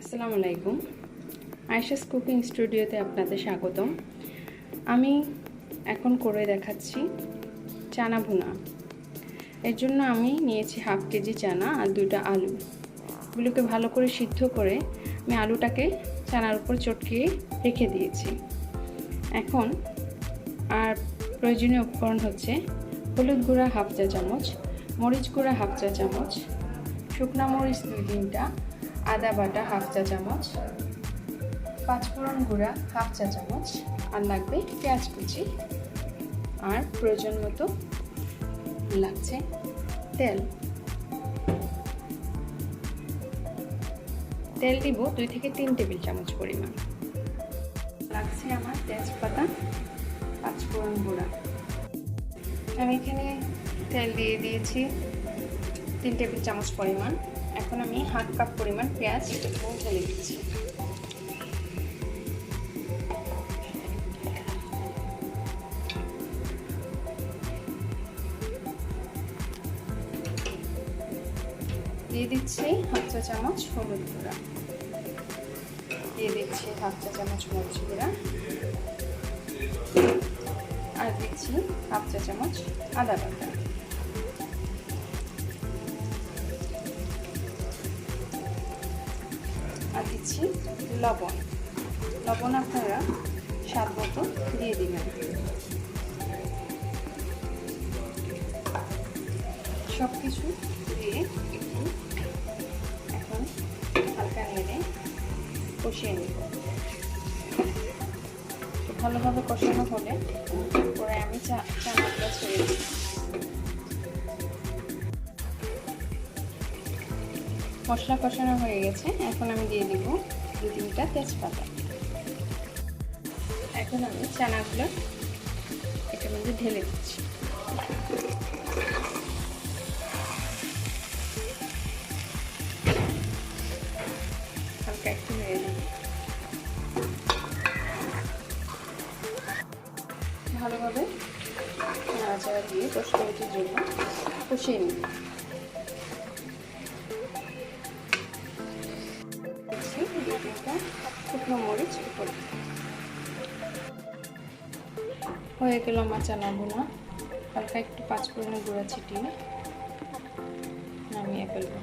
আসসালামু আলাইকুম। আয়েশাস কুকিং স্টুডিওতে আপনাদের স্বাগতম। আমি এখন করে দেখাচ্ছি চানা ভুনা। এর জন্য আমি নিয়েছি হাফ কেজি চানা আর 2টা আলু। এগুলোকে ভালো করে সিদ্ধ করে আমি আলুটাকে চানার উপর চটকিয়ে রেখে দিয়েছি। এখন আর প্রয়োজনীয় উপকরণ হচ্ছে হলুদ গুঁড়া হাফ চা চামচ, মরিচ গুঁড়া হাফ চা চামচ, শুকনা মরিচ 2-3টা, আদা বাটা হাফ চা চামচ, পাঁচফোড়ন গুঁড়া হাফ চা চামচ, আর লাগবে পেঁয়াজ কুচি, আর প্রয়োজন মতো লাগছে তেল। তেল দিব 2 থেকে 3 টেবিল চামচ পরিমাণ। লাগছে আমার তেজপাতা, পাঁচফোড়ন গুঁড়া। আমি এখানে তেল দিয়ে দিয়েছি 3 টেবিল চামচ পরিমাণ। এখন আমি হাফ কাপ পরিমাণ পেঁয়াজ ঢেলে দিচ্ছি। দিয়ে দিচ্ছি হাফ চা চামচ হলুদ গুঁড়া, দিয়ে দিচ্ছি হাফ চা চামচ মরিচ গুঁড়া, আর দিচ্ছি হাফ চা চামচ আদা বাটা। আর দিচ্ছি লবণ। লবণ আপনারা স্বাদ মতো দিয়ে দিবেন। সব কিছু দিয়ে একটু এখন হালকা নেড়ে কষিয়ে নেব। ভালোভাবে কষানো হলে পরে আমি চানাগুলো ছেড়ে দিই। মশলা কষানো হয়ে গেছে, এখন আমি দিয়ে দিব 2-3টা তেজপাতা। এখন আমি চানাগুলো এটার মধ্যে ঢেলে দিচ্ছি। হালকা একটু নেড়ে দিই। ভালোভাবে নাড়াচাড়া দিয়ে 10 মিনিটের জন্য কষিয়ে নিই। শুকনো মরিচ উপরে হয়ে গেল আমার চানা ভুনা। হালকা একটু পাঁচফোড়নের গুঁড়া ছিটিয়ে নামিয়ে ফেলবো।